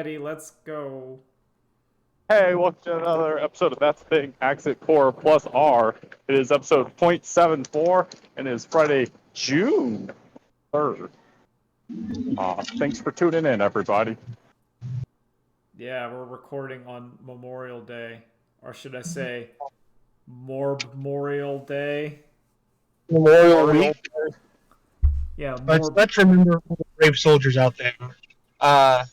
ready. Let's go. Hey, welcome to another episode of That's the Thing, Exit Core plus R. It is episode .74, and it is Friday, June 3rd. Thanks for tuning in, everybody. Yeah, we're recording on Memorial Day. Or should I say Morb Memorial Day? Memorial Memorial Week. Yeah, Let's Morb. let's remember all the brave soldiers out there. Uh,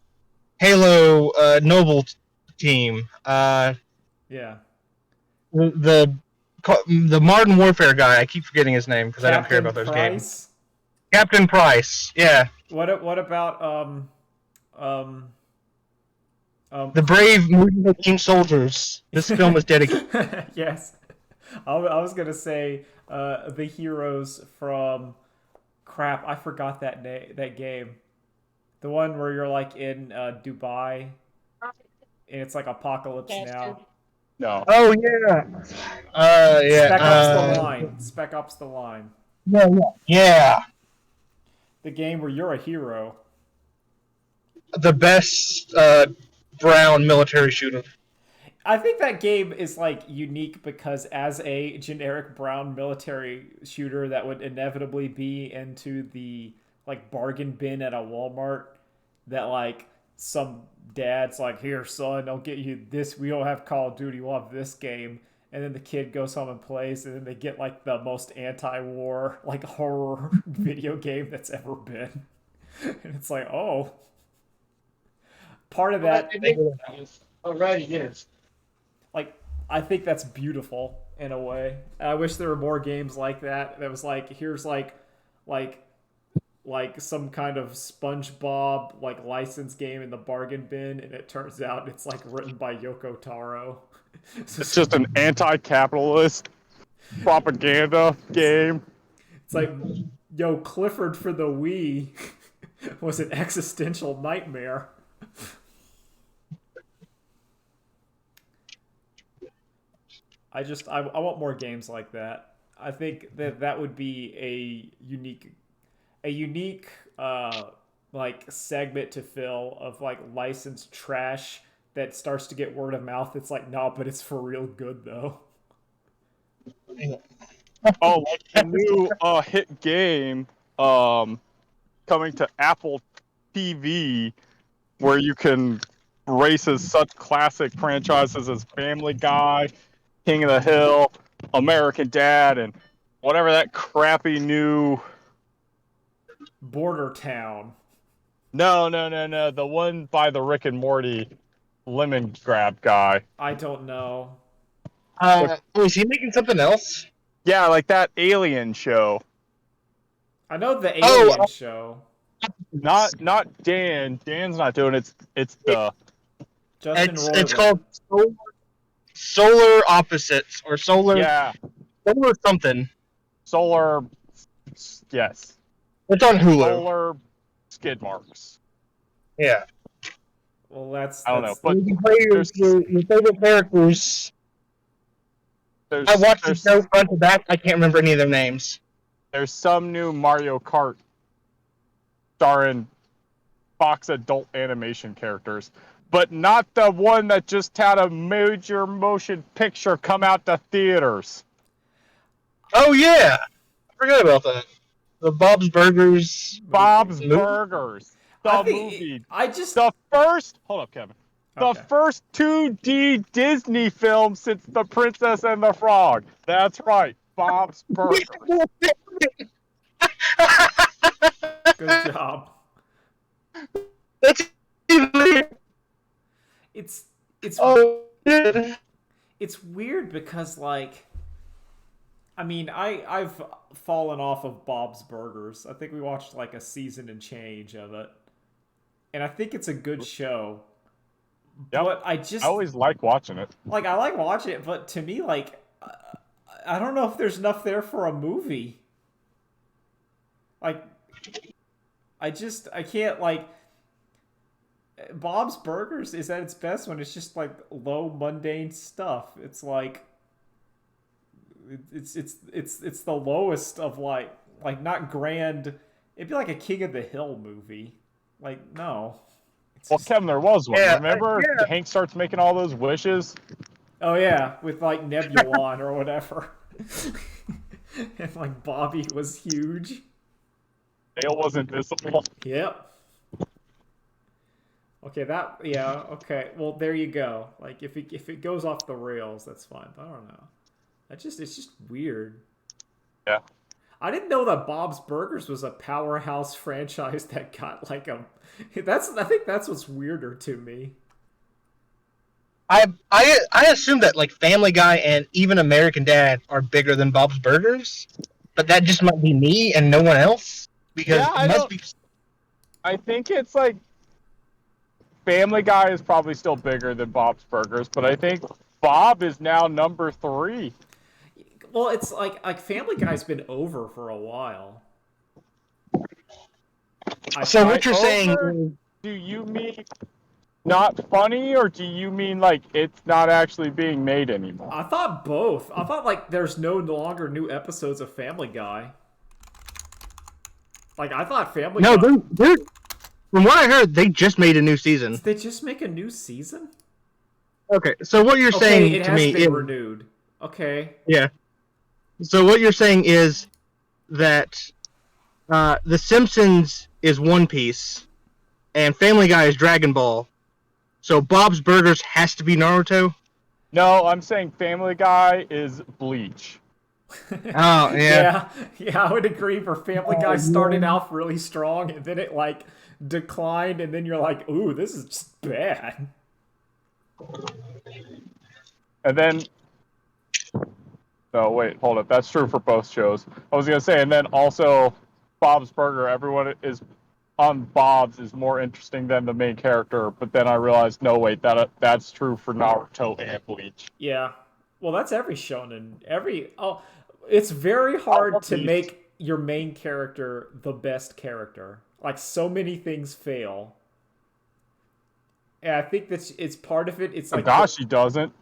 Halo Noble team. Yeah. The the Modern Warfare guy. I keep forgetting his name because I don't care Captain about those games. Price. Captain Price. Yeah, What about um the brave moving soldiers. This film is dedicated. yes. I was gonna say the heroes from crap. I forgot that game. The one where you're like in Dubai and it's like Apocalypse Now. No. Oh yeah. Yeah. Spec Ops the Line. Spec Ops the Line. Yeah. The game where you're a hero. The best brown military shooter. I think that game is like unique because as a generic brown military shooter that would inevitably be into the like bargain bin at a Walmart, that like some dad's like, here son, I'll get you this, we don't have Call of Duty, we'll have this game, and then the kid goes home and plays, and then they get like the most anti-war like horror video game that's ever been. And it's like, oh, part of that, Alright, yes. like, I think that's beautiful in a way. I wish there were more games like that. That was like, here's like some kind of SpongeBob like license game in the bargain bin, and it turns out it's like written by Yoko Taro. It's just an anti-capitalist propaganda game. It's like, yo, Clifford for the Wii was an existential nightmare. I want more games like that. I think that would be a unique like segment to fill of like licensed trash that starts to get word of mouth. It's like, nah, but it's for real good though. Oh, like the new hit game coming to Apple TV, where you can race as such classic franchises as Family Guy, King of the Hill, American Dad, and whatever that crappy new. Border Town. No. The one by the Rick and Morty lemon grab guy. I don't know. Is he making something else? Yeah, like that Alien show. I know the Oh, Alien show. Not Dan. Dan's not doing it. It's the Justin It's Roiland. called Solar Opposites or Solar something. Solar. Yes. It's on Hulu. Solar skid marks. Yeah. Well, that's I don't know, but you can play your favorite characters. I watched the show front to back. I can't remember any of their names. There's some new Mario Kart starring Fox adult animation characters, but not the one that just had a major motion picture come out to theaters. Oh yeah, I forgot about that. The Bob's Burgers. Bob's movie? Burgers. The movie. The first. Hold up, Kevin. The first 2D Disney film since The Princess and the Frog. That's right. Bob's Burgers. Good job. That's It's yeah. it's weird because like, I mean, I've fallen off of Bob's Burgers. I think we watched like a season and change of it, and I think it's a good show. Yep. But I always like watching it. Like, I like watching it, but to me, like, I don't know if there's enough there for a movie. Like, I can't, like, Bob's Burgers is at its best when it's just, like, low, mundane stuff. It's, like, it's the lowest of, like, not grand. It'd be like a King of the Hill movie. Like, no. Well, Kevin, there was one. Yeah, Remember, yeah. Hank starts making all those wishes. Oh yeah, with like Nebulon or whatever. And like Bobby was huge. Dale was invisible. Yep. Okay, okay. Well, there you go. Like if it goes off the rails, that's fine. But I don't know. It's just weird. Yeah. I didn't know that Bob's Burgers was a powerhouse franchise that got like a. I think that's what's weirder to me. I assume that like Family Guy and even American Dad are bigger than Bob's Burgers, but that just might be me and no one else because Yeah, it must be. I think it's like Family Guy is probably still bigger than Bob's Burgers, but I think Bob is now number 3. Well, it's like Family Guy's been over for a while. So what you're Over? saying? Do you mean not funny, or do you mean like it's not actually being made anymore? I thought both. I thought like there's no longer new episodes of Family Guy. Like I thought Family Guy. No, they're from what I heard, they just made a new season. Did they just make a new season? Okay, so what you're saying it to has me been is renewed. Okay. yeah. So what you're saying is that The Simpsons is One Piece, and Family Guy is Dragon Ball. So Bob's Burgers has to be Naruto? No, I'm saying Family Guy is Bleach. Oh, yeah. Yeah, I would agree. For Family Guy started off really strong, and then it like declined, and then you're like, ooh, this is just bad. And then, no, wait, hold up. That's true for both shows. I was gonna say, and then also, Bob's Burger. Everyone is on Bob's is more interesting than the main character. But then I realized, no, wait, that's true for Naruto and Bleach. Yeah. Well, that's every shonen. It's very hard to make your main character the best character. Like, so many things fail. And I think it's part of it. It's like Kagashi doesn't.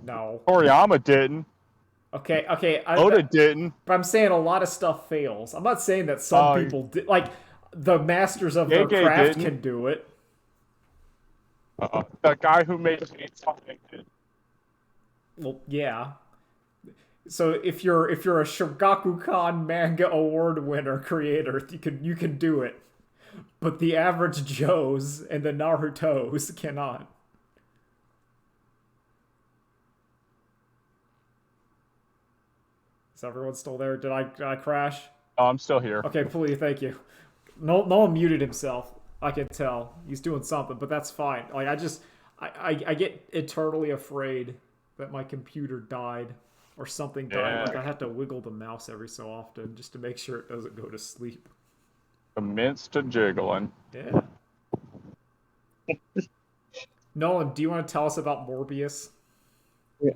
No. Toriyama didn't. Okay. Oda didn't. But I'm saying a lot of stuff fails. I'm not saying that some people did. Like, the masters of their craft can do it. The guy who made Chainsaw did. Well, yeah. So if you're a Shogakukan manga award winner creator, you can do it. But the average Joes and the Narutos cannot. Is everyone still there? Did I crash? Oh, I'm still here. Okay, please, thank you. No one muted himself. I can tell he's doing something, but that's fine. Like I get eternally afraid that my computer died or something died. Yeah. Like I have to wiggle the mouse every so often just to make sure it doesn't go to sleep. Commence to jiggling. Yeah. Nolan, do you want to tell us about Morbius?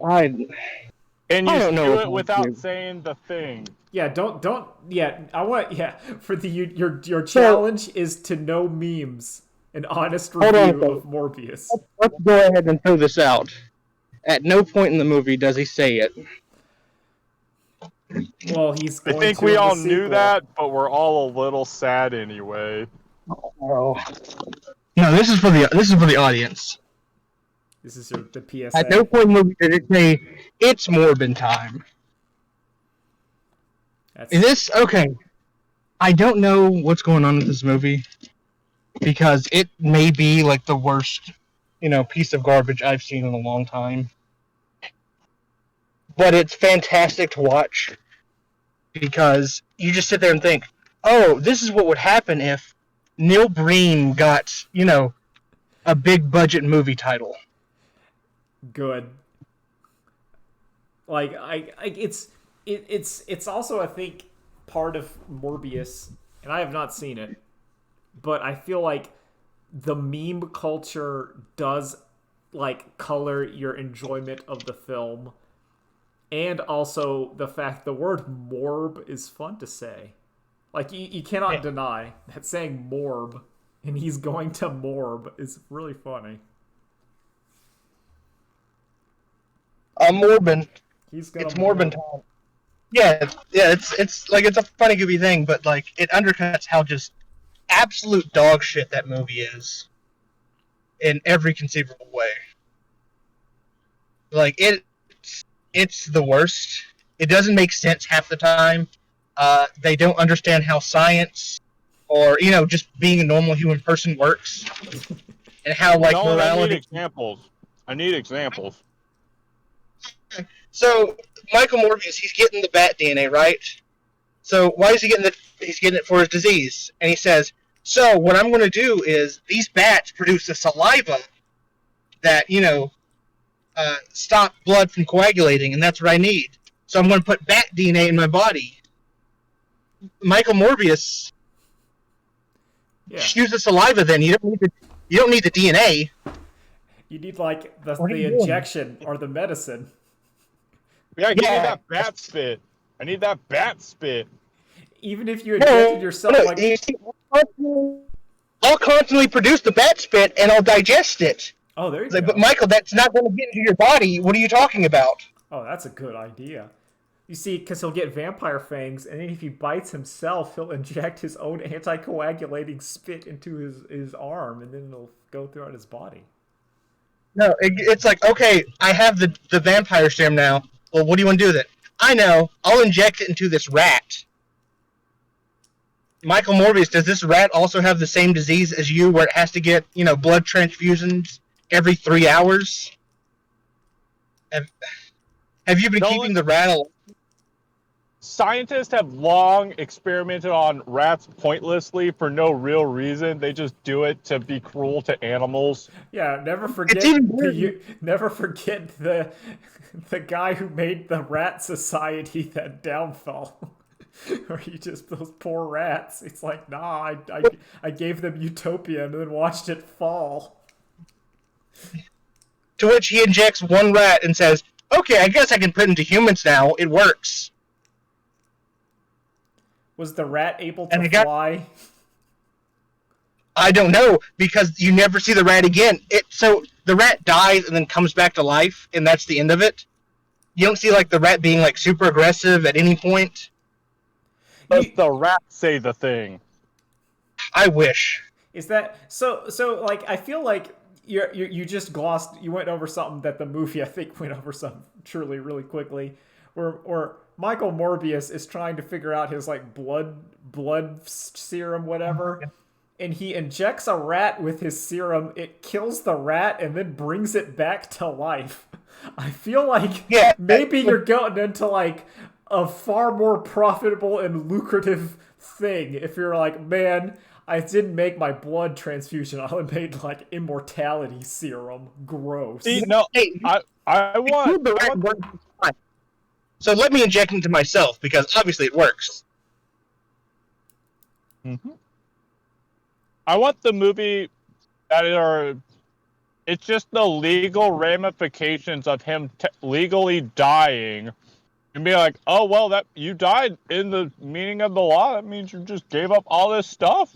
And you I don't know do it without saying the thing. Yeah, for your challenge is to know memes. An honest review of Morbius. Let's go ahead and throw this out. At no point in the movie does he say it. Well, he's I going think to we in the all knew sequel. that, but we're all a little sad anyway. Oh. No, this is for the audience. This is the PSA. At no point in the movie did it say it's Morbin time. Is this okay? I don't know what's going on with this movie because it may be like the worst, piece of garbage I've seen in a long time. But it's fantastic to watch because you just sit there and think, "Oh, this is what would happen if Neil Breen got, a big budget movie title." Good. Like it's also, I think, part of Morbius, and I have not seen it, but I feel like the meme culture does like color your enjoyment of the film, and also the fact the word morb is fun to say. Like you cannot deny that saying morb and he's going to morb is really funny. Morbin. It's Morbin time. Yeah, it's like it's a funny goofy thing, but like it undercuts how just absolute dog shit that movie is in every conceivable way. Like it's the worst. It doesn't make sense half the time. They don't understand how science or just being a normal human person works and how like Nolan, I need morality. examples. I need examples. So Michael Morbius, he's getting the bat DNA, right? So why is he getting he's getting it for his disease. And he says, so what I'm going to do is these bats produce a saliva that, stop blood from coagulating, and that's what I need. So I'm going to put bat DNA in my body. Michael Morbius, just use the saliva then. You don't need the DNA. You need like the injection or the medicine. Yeah, give me that bat spit. I need that bat spit. Even if you injected yourself I'll constantly produce the bat spit and I'll digest it. Oh, there you go. But Michael, that's not going to get into your body. What are you talking about? Oh, that's a good idea. You see, because he'll get vampire fangs, and then if he bites himself, he'll inject his own anti-coagulating spit into his arm, and then it'll go throughout his body. No, it's like, okay, I have the vampire serum now. Well, what do you want to do with it? I know. I'll inject it into this rat. Michael Morbius, does this rat also have the same disease as you, where it has to get, blood transfusions every 3 hours? Have you been keeping the rat alive? Scientists have long experimented on rats pointlessly for no real reason. They just do it to be cruel to animals. Yeah, never forget the guy who made the rat society that downfall. Or those poor rats. It's like, nah, I gave them utopia and then watched it fall. To which he injects one rat and says, okay, I guess I can put it into humans now. It works. Was the rat able to fly? I don't know, because you never see the rat again. So the rat dies and then comes back to life, and that's the end of it. You don't see like the rat being like super aggressive at any point. Does the rat say the thing? I wish. Is that so? Like, I feel like you just glossed. You went over something that the movie, I think, went over something truly really quickly. Where Michael Morbius is trying to figure out his like blood serum, whatever, and he injects a rat with his serum. It kills the rat and then brings it back to life. I feel like maybe you're going into like a far more profitable and lucrative thing if you're like, man, I didn't make my blood transfusion. I made like immortality serum. Gross. See, no, I want the rat. So let me inject into myself, because obviously it works. Mm-hmm. I want the movie it's just the legal ramifications of him legally dying, and be like, oh, well, that you died in the meaning of the law. That means you just gave up all this stuff.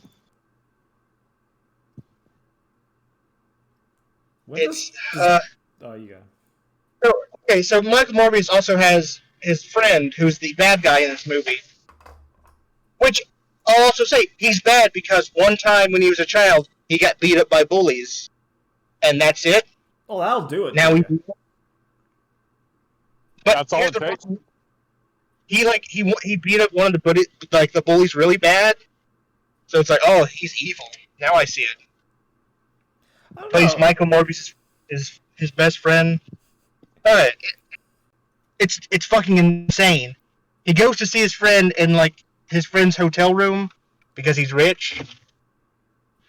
Oh, you got. So Michael Morbius also has his friend, who's the bad guy in this movie. Which, I'll also say, he's bad because one time when he was a child, he got beat up by bullies. And that's it. Oh, that'll do it. Now That's all it takes. He beat up one of the bullies really bad. So it's like, oh, he's evil. Now I see it. Plays Michael Morbius is his best friend. It's fucking insane. He goes to see his friend in like his friend's hotel room because he's rich.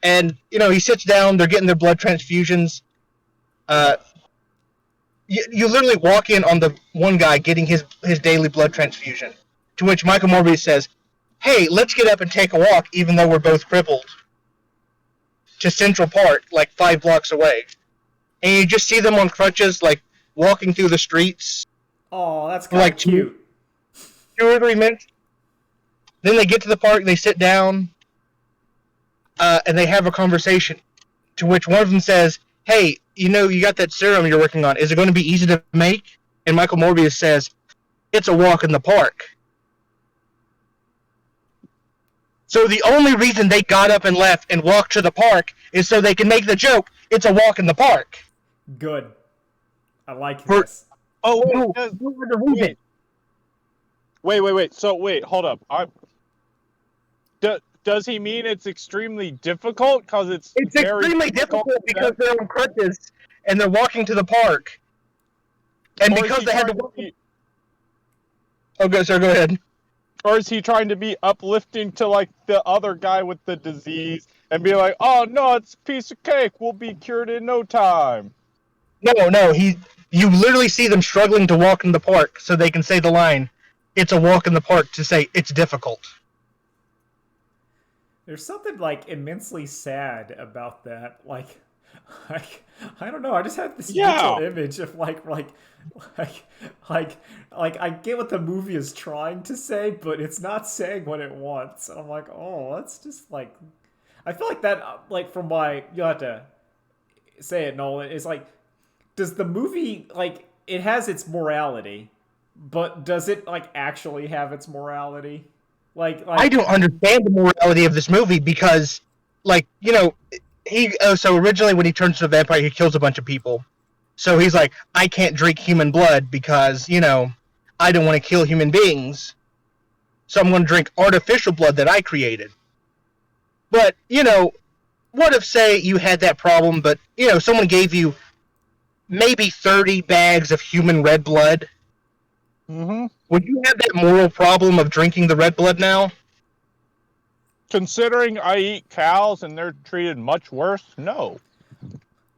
And he sits down. They're getting their blood transfusions. You literally walk in on the one guy getting his daily blood transfusion. To which Michael Morbius says, "Hey, let's get up and take a walk, even though we're both crippled." To Central Park, like 5 blocks away. And you just see them on crutches, like walking through the streets. Oh, that's kind of cute. 2 or 3 minutes. Then they get to the park, they sit down, and they have a conversation. To which one of them says, "Hey, you got that serum you're working on. Is it going to be easy to make?" And Michael Morbius says, "It's a walk in the park." So the only reason they got up and left and walked to the park is so they can make the joke, it's a walk in the park. Good. I like For- this. Oh wait, No, does- no other reason. wait. So wait, hold up. Does he mean it's extremely difficult? Because it's very extremely difficult to because them? they're on crutches and they're walking to the park. And Or is because he they had to trying walk... be- Okay, so go ahead. Or is he trying to be uplifting to like the other guy with the disease and be like, "Oh no, it's a piece of cake. We'll be cured in no time." No, you literally see them struggling to walk in the park so they can say the line, it's a walk in the park, to say it's difficult. There's something like immensely sad about that. Like I don't know. I just had this mental image of like I get what the movie is trying to say, but it's not saying what it wants. And I'm like, oh, that's just like, I feel like that, like from my, you'll have to say it, Nolan, is like, does the movie, like, it has its morality, but does it like actually have its morality? Like I don't understand the morality of this movie because, like, you know, so originally when he turns into a vampire, he kills a bunch of people. So he's like, I can't drink human blood because, you know, I don't want to kill human beings. So I'm going to drink artificial blood that I created. But, you know, what if, say, you had that problem, but, you know, someone gave you maybe 30 bags of human red blood? Mm-hmm. Would you have that moral problem of drinking the red blood now? Considering I eat cows and they're treated much worse, no.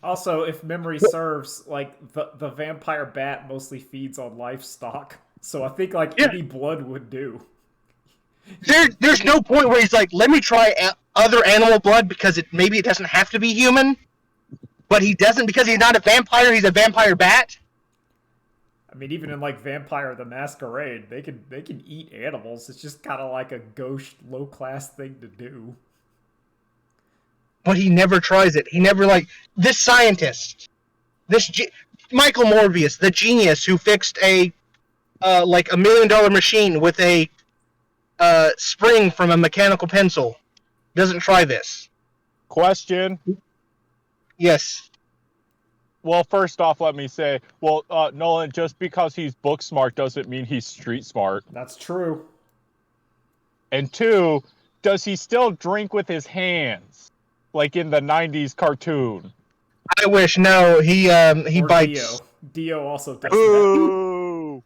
Also, if memory serves, like the vampire bat mostly feeds on livestock, so I think like any blood would do. There's no point where he's like, let me try other animal blood because maybe it doesn't have to be human, but he doesn't because he's not a vampire. He's a vampire bat. I mean, even in like Vampire the Masquerade, they can eat animals. It's just kind of like a gauche, low class thing to do. But he never tries it. He never this scientist, Michael Morbius, the genius who fixed a like $1 million machine with a spring from a mechanical pencil, doesn't try this. Question. Yes. Well, first off, let me say, Nolan, just because he's book smart doesn't mean he's street smart. That's true. And two, does he still drink with his hands, like in the '90s cartoon? I wish. No, he Or bites. Dio also does that. Ooh.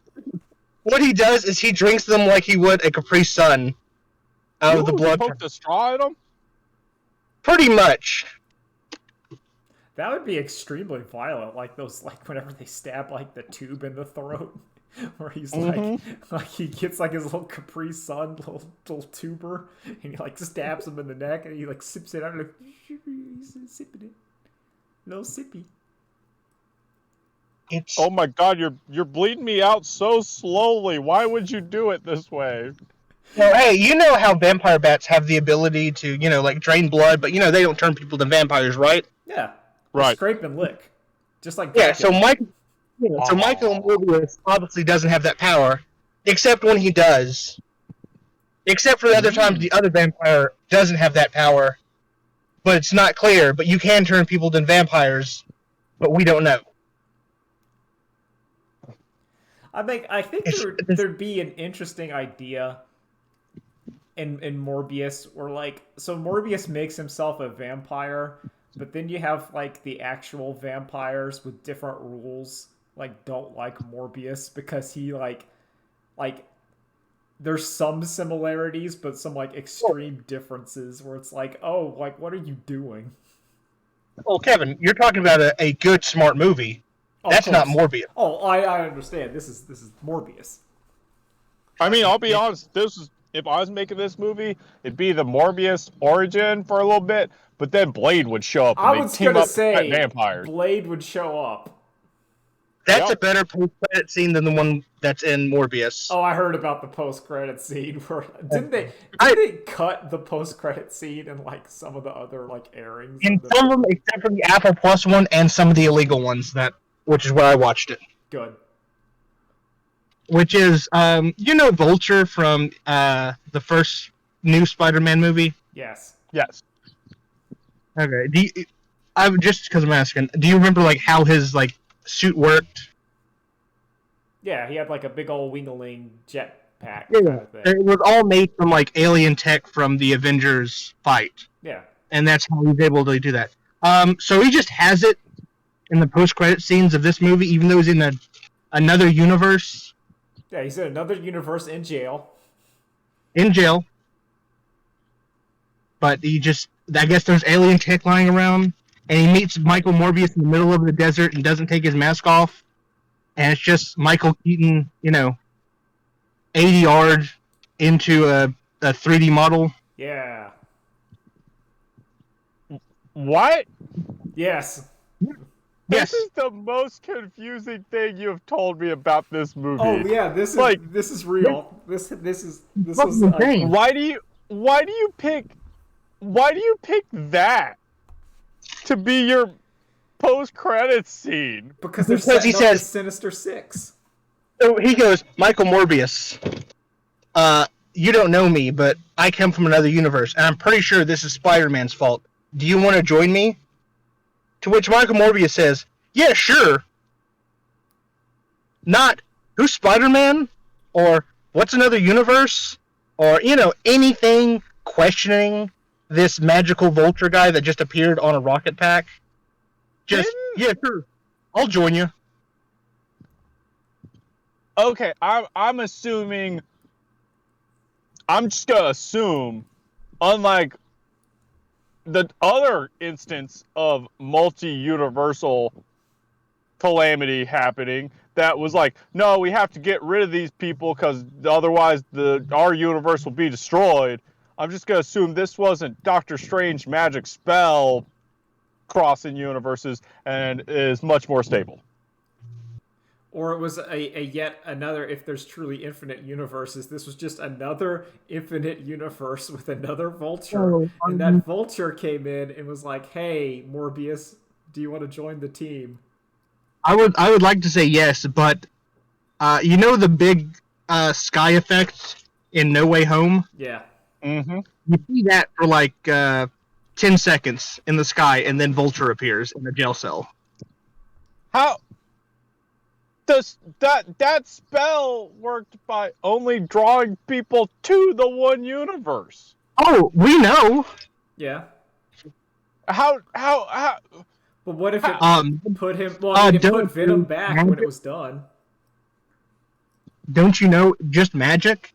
What he does is he drinks them like he would a Capri Sun out of the blood. Poked a straw at him? Pretty much. That would be extremely violent, like those, like whenever they stab like the tube in the throat, where he's like he gets like his little Capri Sun, little tuber, and he like stabs him in the neck, and he like sips it out, and like he's sipping it, little sippy. Oh my God, you're bleeding me out so slowly. Why would you do it this way? Well, hey, you know how vampire bats have the ability to, you know, like drain blood, but you know they don't turn people to vampires, right? Yeah. Right. Scrape and lick. Just like Yeah, so Dracula. Michael Morbius obviously doesn't have that power, except when he does. Except for the other times the other vampire doesn't have that power, but it's not clear. But you can turn people into vampires, but we don't know. I think there'd be an interesting idea in Morbius where like, so Morbius makes himself a vampire, but then you have like the actual vampires with different rules, like don't like Morbius because he like there's some similarities but some like extreme differences where it's like, oh, like what are you doing? Well, Kevin, you're talking about a good, smart movie. That's not Morbius. Oh, I understand. This is Morbius. I mean, I'll be honest. If I was making this movie, it'd be the Morbius origin for a little bit, but then Blade would show up. I And was they'd team gonna up say at vampires. Blade would show up. That's a better post-credit scene than the one that's in Morbius. Oh, I heard about the post-credit scene. Where didn't they cut the post-credit scene in like some of the other like airings? In some of them, except for the Apple Plus one and some of the illegal ones, which is where I watched it. Good. Which is, you know, Vulture from the first new Spider-Man movie? Yes. Yes. Okay. I just because I'm asking, do you remember like how his like suit worked? Yeah, he had like a big old wingling jetpack Yeah. kind of thing. It was all made from like alien tech from the Avengers fight, Yeah. and that's how he's able to do that. So he just has it in the post-credit scenes of this movie, even though he's in another universe Yeah, he's in another universe in jail. in jail. But I guess there's alien tech lying around, and he meets Michael Morbius in the middle of the desert and doesn't take his mask off, and it's just Michael Keaton, 80 yards into a 3D model. Yeah. What? Yes. Yes. This is the most confusing thing you've told me about this movie. Oh yeah, this is real. This was insane. Why do you pick that to be your post-credits scene? because they're Because he setting up the says- Sinister Six. So he goes, Michael Morbius, you don't know me, but I come from another universe, and I'm pretty sure this is Spider-Man's fault. Do you want to join me? To which Michael Morbius says, yeah, sure. Not, who's Spider-Man? Or, what's another universe? Or, anything questioning this magical vulture guy that just appeared on a rocket pack. Just, yeah, sure. I'll join you. Okay, I'm assuming. I'm just gonna assume, unlike the other instance of multi-universal calamity happening, that was like, no, we have to get rid of these people because otherwise our universe will be destroyed. I'm just gonna assume this wasn't Doctor Strange magic spell crossing universes and is much more stable. Or it was a yet another, if there's truly infinite universes, this was just another infinite universe with another vulture. And that vulture came in and was like, hey, Morbius, do you want to join the team? I would like to say yes, but the big sky effect in No Way Home? Yeah. Mm-hmm. You see that for like 10 seconds in the sky, and then Vulture appears in the jail cell. How does that spell worked by only drawing people to the one universe? Oh, we know. Yeah. How But what if it put him... Well, I mean, it put Venom back when it was done. Don't you know just magic?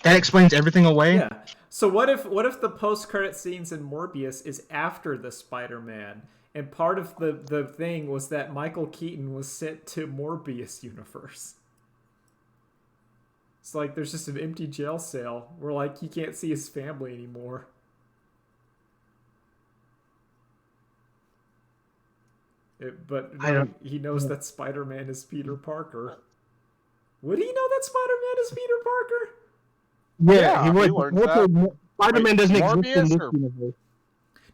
That explains everything away? Yeah. So what if the post-credit scenes in Morbius is after the Spider-Man? And part of the thing was that Michael Keaton was sent to Morbius universe. It's like there's just an empty jail cell where like he can't see his family anymore. But no, he knows that Spider-Man is Peter Parker. Would he know that Spider-Man is Peter Parker? Yeah, he would. learned that. Spider-Man doesn't exist in Morbius this or- universe.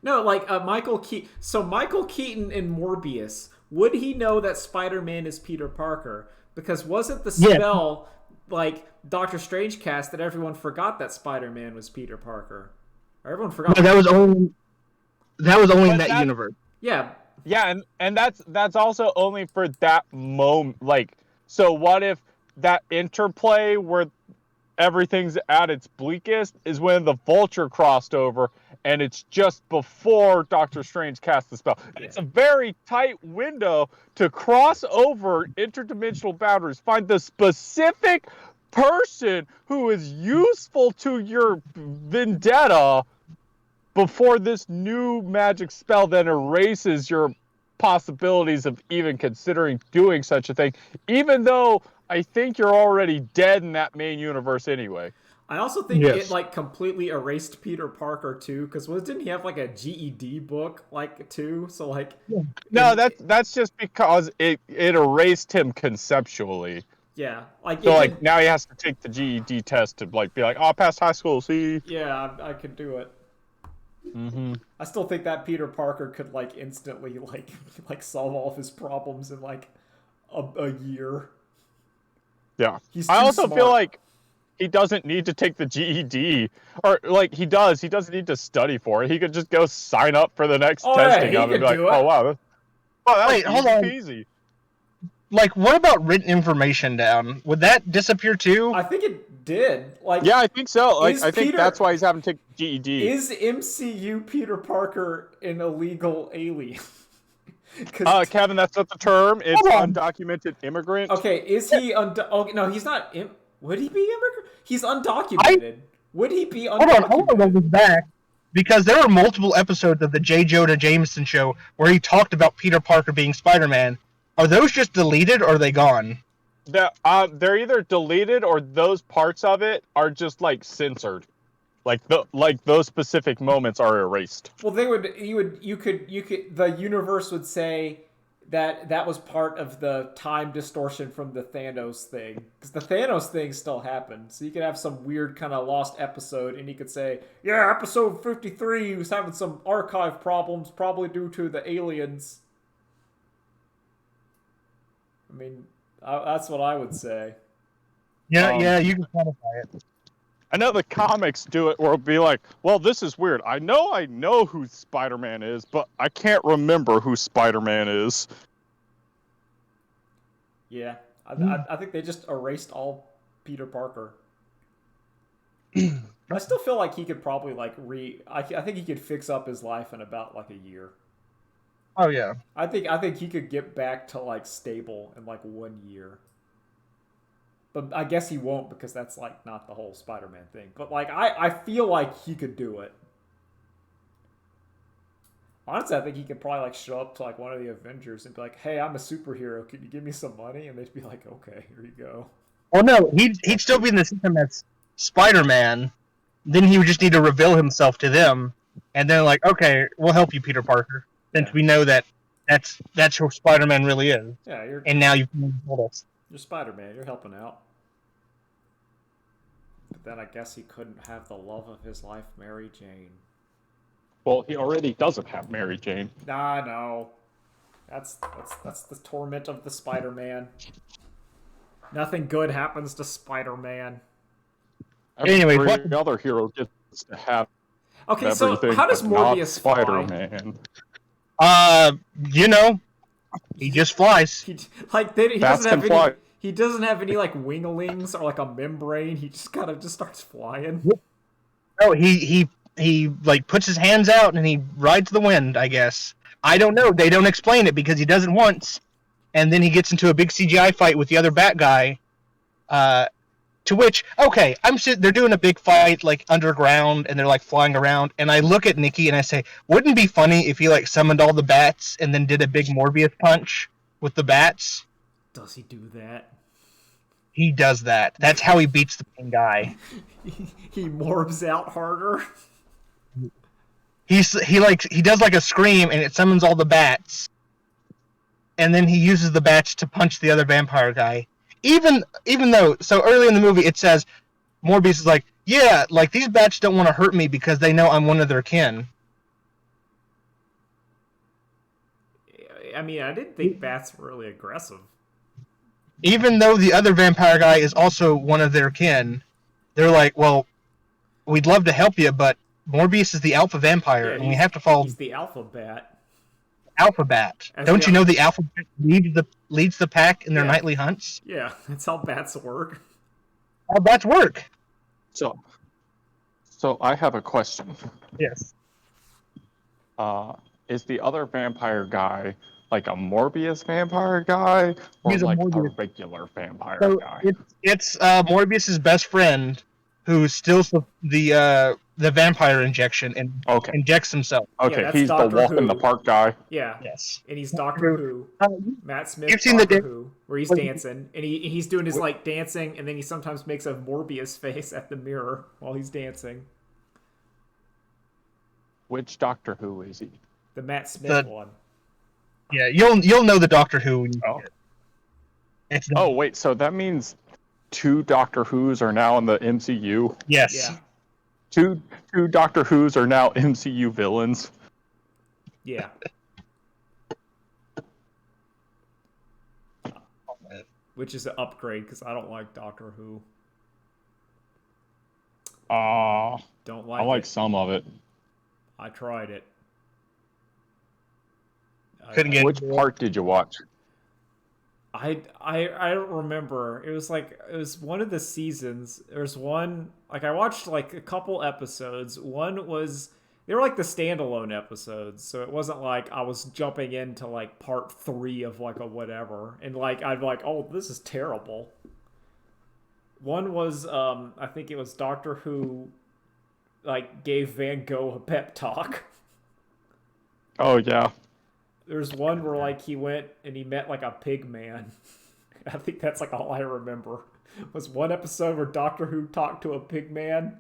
No, like Michael Keaton. So Michael Keaton in Morbius, would he know that Spider-Man is Peter Parker? Because wasn't the spell like Doctor Strange cast that everyone forgot that Spider-Man was Peter Parker? Or everyone forgot. No, that was only in that universe. Yeah. Yeah, and that's also only for that moment. Like, so what if that interplay where everything's at its bleakest is when the Vulture crossed over, and it's just before Doctor Strange cast the spell. And it's a very tight window to cross over interdimensional boundaries, find the specific person who is useful to your vendetta before this new magic spell then erases your possibilities of even considering doing such a thing, even though I think you're already dead in that main universe anyway. I also think it like completely erased Peter Parker too, because didn't he have like a GED book like too? So like no, that's just because it erased him conceptually. Yeah, like so like now he has to take the GED test to like be like, oh, I passed high school. See? Yeah, I could do it. Mm-hmm. I still think that Peter Parker could like instantly like solve all of his problems in like a year. Yeah, He's I also smart. feel like he doesn't need to take the GED, or like he does. He doesn't need to study for it. He could just go sign up for the next Oh, yeah, testing he of it and could be like, do it. oh wow, that's Wait, hold easy on. peasy. Like, what about written information down? Would that disappear too? I think it did. Like, Yeah, I think so. Like, Is I think Peter- that's why he's having to take GED. is MCU Peter Parker an illegal alien? 'Cause Kevin, that's not the term. It's Hold on. undocumented immigrant. okay, is he oh no, he's not. Would he be immigrant? He's undocumented. Would he be Hold on, I want to undocumented? roll this back because there were multiple episodes of the J. Jonah Jameson show where he talked about Peter Parker being Spider-Man. Are those just deleted or are they gone? They're either deleted or those parts of it are just like censored. Like those specific moments are erased. Well, you could the universe would say that was part of the time distortion from the Thanos thing, because the Thanos thing still happened. So you could have some weird kind of lost episode, and you could say, yeah, episode 53 was having some archive problems, probably due to the aliens. I mean, that's what I would say. Yeah, you can quantify it. I know the comics do it where it'll be like, well, this is weird. I know who Spider-Man is, but I can't remember who Spider-Man is. Yeah, I think they just erased all Peter Parker. I still feel like he could probably like I think he could fix up his life in about like a year. Oh yeah. I think he could get back to like stable in like 1 year. But I guess he won't, because that's like not the whole Spider-Man thing. But like I feel like he could do it. Honestly, I think he could probably like show up to like one of the Avengers and be like, "Hey, I'm a superhero. Could you give me some money?" And they'd be like, "Okay, here you go." Well, no, he'd still be in the system as Spider-Man. Then he would just need to reveal himself to them, and then like, okay, we'll help you, Peter Parker, since we know that that's who Spider-Man really is. Yeah, And now you can told us. you're Spider-Man. You're helping out. But then I guess he couldn't have the love of his life, Mary Jane. Well, he already doesn't have Mary Jane. Nah, no. That's the torment of the Spider-Man. Nothing good happens to Spider-Man. Anyway, Every other hero gets to have Okay, so everything, how does but not Morbius fly? Spider-Man. You know, he just flies. He Bats can fly. He doesn't have any like winglings or like a membrane. He just kind of just starts flying. Oh, he like puts his hands out and he rides the wind, I guess. I don't know. They don't explain it because he does it once, and then he gets into a big CGI fight with the other Bat guy. To which, okay, they're doing a big fight like underground, and they're like flying around, and I look at Nikki and I say, wouldn't it be funny if he like summoned all the bats and then did a big Morbius punch with the bats? Does he do that? He does that. That's how he beats the main guy. He morbs out harder. He does like a scream and it summons all the bats, and then he uses the bats to punch the other vampire guy. Even though, so early in the movie it says Morbius is like, yeah, like these bats don't want to hurt me because they know I'm one of their kin. I mean, I didn't think bats were really aggressive. Even though the other vampire guy is also one of their kin, they're like, well, we'd love to help you, but Morbius is the alpha vampire, and we have to follow. He's the alpha bat. Alpha bat. Don't you know the alpha bat leads the pack in their nightly hunts? Yeah, that's how bats work. How bats work. So I have a question. Yes. Is the other vampire guy like a Morbius vampire guy, or He's a like a Morbius. regular vampire So guy? it's Morbius's best friend who steals the vampire injection and Okay. injects himself. Okay, that's he's the Doctor walk in Who. the park guy. Yeah. Yes. And he's Doctor Who. Matt Smith, You've seen the Doctor da- Who, where he's dancing, and he's doing his like dancing, and then he sometimes makes a Morbius face at the mirror while he's dancing. Which Doctor Who is he? The Matt Smith The- one. Yeah, you'll know the Doctor Who. When you Oh. see it. It's Oh wait, so that means 2 Doctor Who's are now in the MCU. yes. Yeah. Two Doctor Who's are now MCU villains. Yeah. Which is an upgrade, because I don't like Doctor Who. Don't I like like it. some of it. I tried it. Couldn't get Which into it. part did you watch? I don't remember. It was one of the seasons. There's one like I watched like a couple episodes. One was they were like the standalone episodes, so it wasn't like I was jumping into like part 3 of like a whatever and like I'd be like, oh, this is terrible. One was I think it was Doctor Who like gave Van Gogh a pep talk. Oh yeah. There's one where like he went and he met like a pig man. I think that's like all I remember. Was one episode where Doctor Who talked to a pig man,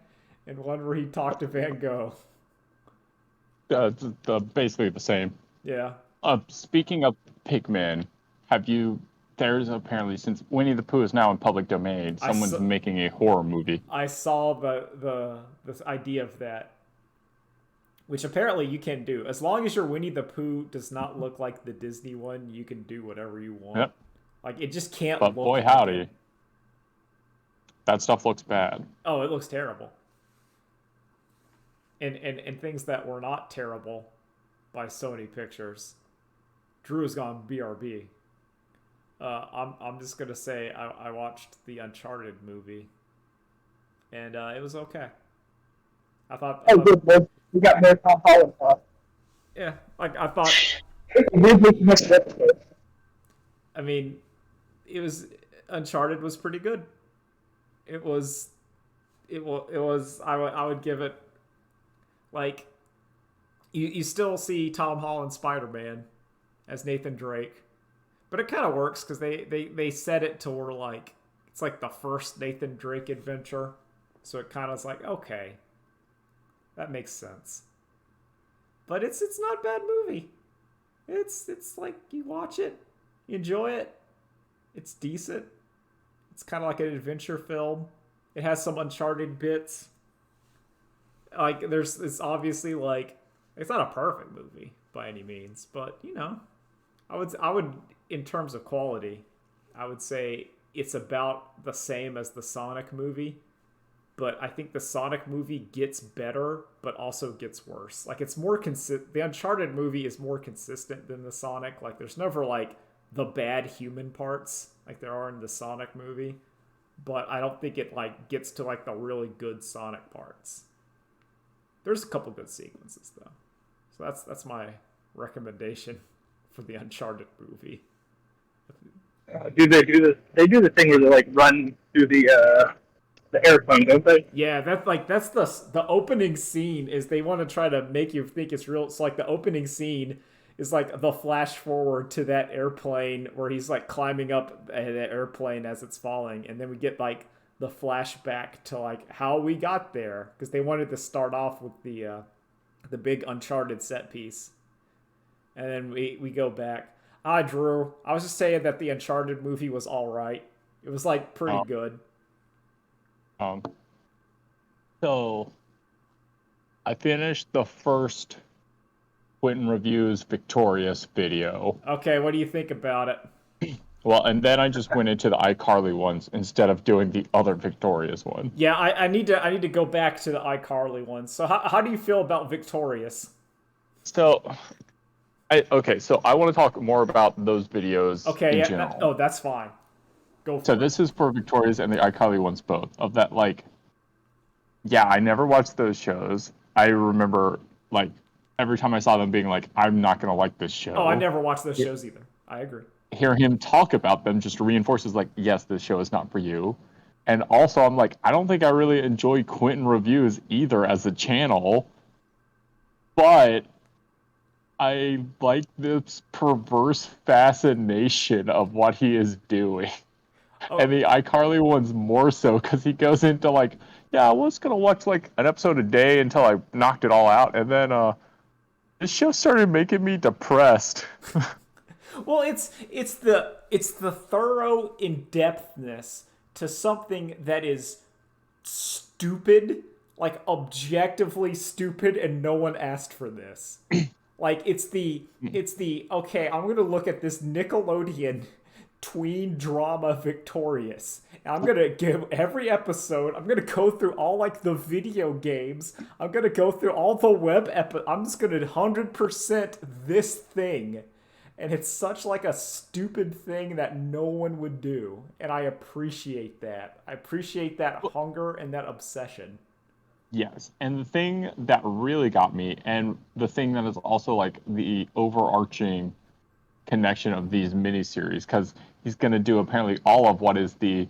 and one where he talked to Van Gogh. Basically the same. Yeah, Speaking of Pigmen, have you? There's apparently, since Winnie the Pooh is now in public domain, I someone's saw, making a horror movie. I saw the idea of that, which apparently you can do as long as your Winnie the Pooh does not look like the Disney one. You can do whatever you want. Yep. Like it just can't But look boy like howdy, it. that stuff looks bad. Oh, it looks terrible. And things that were not terrible by Sony Pictures. Drew has gone BRB. I'm just gonna say I watched the Uncharted movie, and it was okay. I thought, good, boy. We got more Tom Holland talk. yeah, like I thought. I mean, it was Uncharted was pretty good. It was, it was. I would give it like you still see Tom Holland Spider-Man as Nathan Drake, but it kind of works because they set it to where like it's like the first Nathan Drake adventure, so it kind of is like okay, that makes sense. But it's not a bad movie. It's like you watch it, you enjoy it. It's decent. It's kind of like an adventure film. It has some Uncharted bits. Like it's obviously like it's not a perfect movie by any means, but you know, I would in terms of quality, I would say it's about the same as the Sonic movie, but I think the Sonic movie gets better but also gets worse. Like it's more the Uncharted movie is more consistent than the Sonic. Like there's never like the bad human parts like there are in the Sonic movie, but I don't think it like gets to like the really good Sonic parts. There's a couple good sequences though. So that's my recommendation for the Uncharted movie. Do they do this? They do the thing where they like run through the airplane, don't they? Yeah, that's the opening scene is they want to try to make you think it's real. It's like the opening scene is like the flash forward to that airplane where he's like climbing up the airplane as it's falling, and then we get like the flashback to like how we got there because they wanted to start off with the big Uncharted set piece, and then we go back. Drew, I was just saying that the Uncharted movie was all right. It was like pretty good. So I finished the first Quentin Reviews Victorious video. Okay, what do you think about it? Well, and then I just went into the iCarly ones instead of doing the other Victorious one. Yeah, I need to go back to the iCarly ones. So how do you feel about Victorious? So, so I want to talk more about those videos in general. That's fine. Go for So it. this is for Victorious and the iCarly ones both. Of that, like, yeah, I never watched those shows. I remember, like, every time I saw them being like, I'm not going to like this show. Oh, I never watched those shows either. I agree. Hear him talk about them just reinforces, like, yes, this show is not for you. And also, I'm like, I don't think I really enjoy Quentin Reviews either as a channel. But I like this perverse fascination of what he is doing. Oh. And the iCarly one's more so because he goes into like, yeah, I was going to watch like an episode a day until I knocked it all out. And then this show started making me depressed. Well, it's the thorough in-depthness to something that is stupid, like objectively stupid, and no one asked for this. Like it's the okay, I'm gonna look at this Nickelodeon tween drama Victorious. And I'm gonna give every episode. I'm gonna go through all like the video games. I'm gonna go through all the web I'm just gonna 100% this thing, and it's such like a stupid thing that no one would do, and I appreciate that. I appreciate that hunger and that obsession. Yes, and the thing that really got me, and the thing that is also like the overarching connection of these miniseries, because he's going to do apparently all of what is the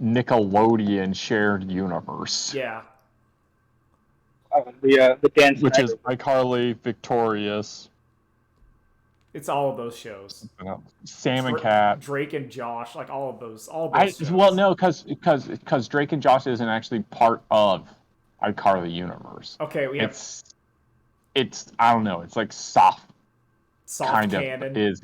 Nickelodeon shared universe. Yeah. The dance, which is iCarly, Victorious. It's all of those shows. Sam and Cat, Drake and Josh, like all of those shows. Well, no, because Drake and Josh isn't actually part of iCarly universe. Okay, we have it's I don't know. It's like soft kind canon. of is.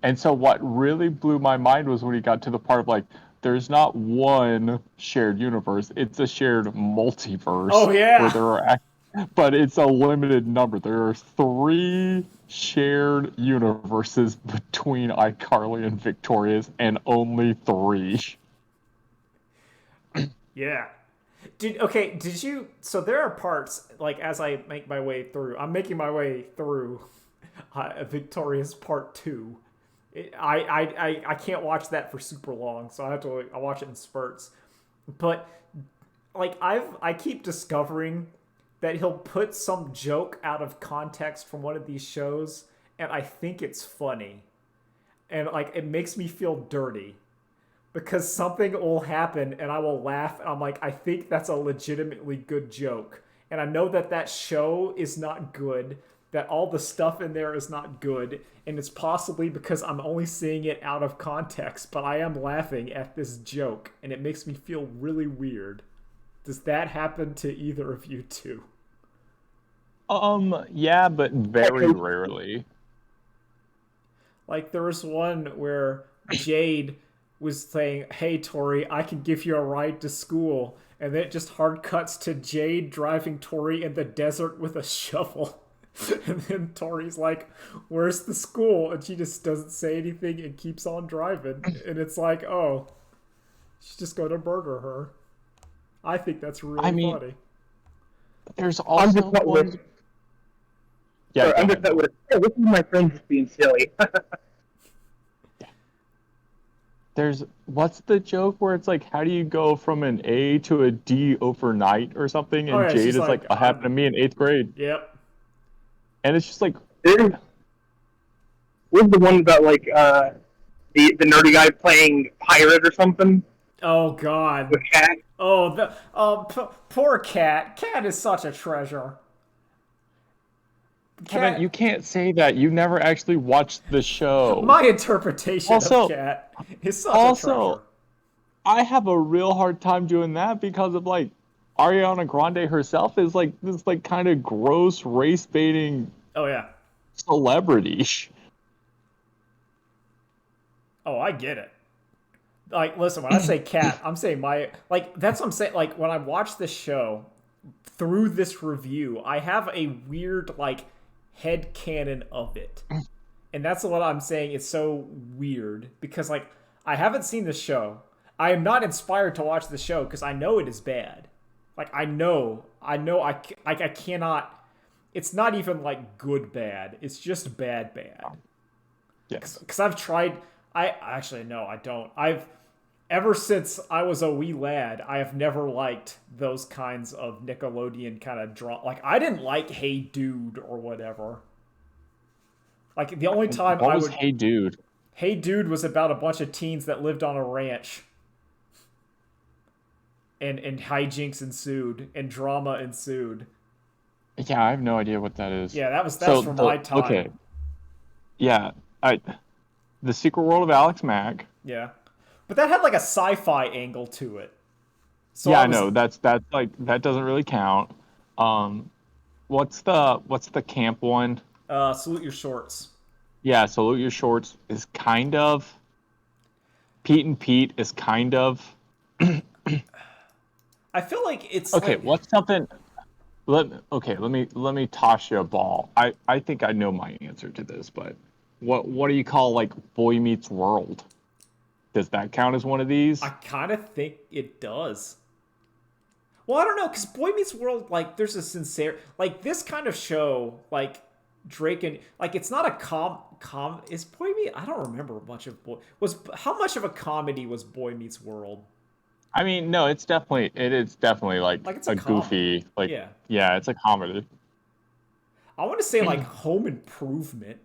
And so what really blew my mind was when he got to the part of like, there's not one shared universe; it's a shared multiverse. Oh yeah. Where there are, but it's a limited number. There are 3 shared universes between iCarly and Victorious, and only 3. Yeah. Did you? So there are parts like as I make my way through. I'm making my way through Victorious Part 2. I can't watch that for super long, so I watch it in spurts. But like I keep discovering that he'll put some joke out of context from one of these shows, and I think it's funny, and like it makes me feel dirty. Because something will happen and I will laugh and I'm like, I think that's a legitimately good joke. And I know that that show is not good, that all the stuff in there is not good, and it's possibly because I'm only seeing it out of context, but I am laughing at this joke and it makes me feel really weird. Does that happen to either of you two? Yeah, but very rarely. Like there was one where Jade was saying, "Hey Tori, I can give you a ride to school," and then it just hard cuts to Jade driving Tori in the desert with a shovel. And then Tori's like, "Where's the school?" And she just doesn't say anything and keeps on driving. And it's like, oh, she's just going to murder her. I think that's really funny. There's also one... Yeah, undercut with, "Hey, this is my friend just being silly." What's the joke where it's like, how do you go from an A to a D overnight or something? And Jade is like, "What happened to me in 8th grade?" Yep. And it's just like, what's the one about like the nerdy guy playing pirate or something? Oh God. With Cat. Oh, poor Cat. Cat is such a treasure. Kevin, you can't say that. You never actually watched the show. My interpretation of Cat is such a treasure. I have a real hard time doing that because of like Ariana Grande herself is like this like kind of gross race baiting. Oh yeah. Celebrity. Oh, I get it. Like, listen, when I say Cat, I'm saying that's what I'm saying. Like, when I watch this show through this review, I have a weird like head canon of it, and that's what I'm saying. It's so weird because like I haven't seen the show. I am not inspired to watch the show because I know it is bad. Like I cannot. It's not even like good bad. It's just bad. Yes. Because I've tried. I don't. Ever since I was a wee lad, I have never liked those kinds of Nickelodeon kind of drama. Like, I didn't like Hey Dude or whatever. Like, the only time what was Hey Dude? Hey Dude was about a bunch of teens that lived on a ranch. And hijinks ensued, and drama ensued. Yeah, I have no idea what that is. Yeah, that's from my time. Okay. Yeah, The Secret World of Alex Mack. Yeah. But that had like a sci-fi angle to it. So yeah, I know. That's like that doesn't really count. What's the camp one? Salute Your Shorts. Yeah, Salute Your Shorts is kind of. Pete and Pete is kind of. I feel like it's okay. like... What's something? Let me toss you a ball. I think I know my answer to this, but what do you call like Boy Meets World? Does that count as one of these? I kind of think it does. Well, I don't know, because Boy Meets World, like, there's a sincere, like, this kind of show, like, Drake and, like, it's not a is Boy Meets, I don't remember much of how much of a comedy was Boy Meets World? I mean, no, it is definitely like Like, it's a a comedy. goofy, like, Yeah. yeah, it's a comedy. I want to say, like, Home Improvement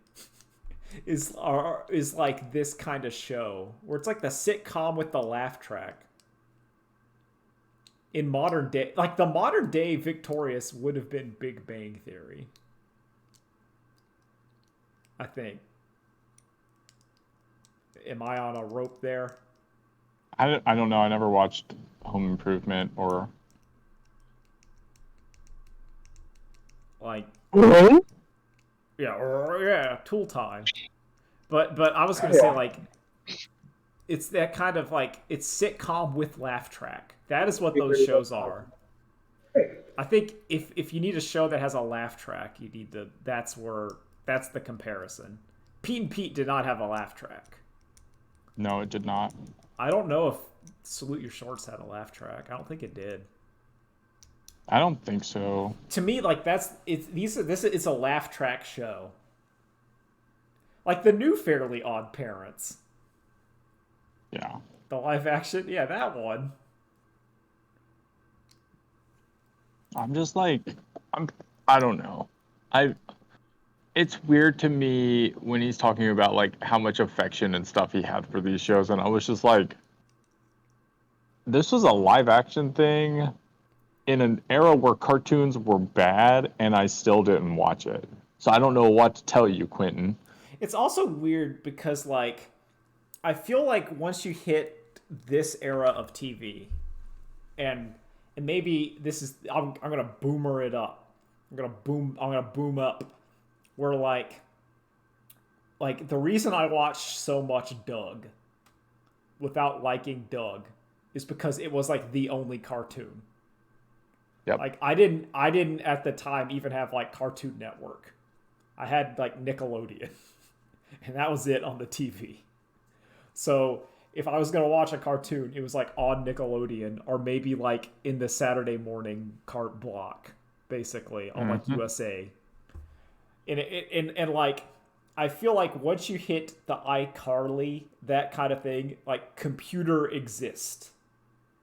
is like this kind of show, where it's like the sitcom with the laugh track. In modern day, like the modern day Victorious would have been Big Bang Theory. I think. Am I on a rope there? I don't know. I never watched Home Improvement or. Like, Hello? yeah, Tool Time. But I was gonna say, like, it's that kind of, like, it's sitcom with laugh track. That is what those shows are. I think if you need a show that has a laugh track, you need to. That's the comparison. Pete and Pete did not have a laugh track. No, it did not. I don't know if Salute Your Shorts had a laugh track. I don't think it did. I don't think so. To me, like, it's a laugh track show. Like the new Fairly Odd Parents. Yeah. The live action, yeah, that one. I'm just like, I don't know. It's weird to me when he's talking about like how much affection and stuff he had for these shows, and I was just like, this was a live action thing in an era where cartoons were bad, and I still didn't watch it. So I don't know what to tell you, Quentin. It's also weird because, like, I feel like once you hit this era of TV, and maybe this is I'm gonna boomer it up. I'm gonna boom up. Where like the reason I watched so much Doug without liking Doug is because it was like the only cartoon. Yep. Like I didn't at the time even have like Cartoon Network. I had like Nickelodeon. And that was it on the TV. So if I was gonna watch a cartoon, it was like on Nickelodeon or maybe like in the Saturday morning cart block, basically on like USA. And like I feel like once you hit the iCarly, that kind of thing, like computer exists.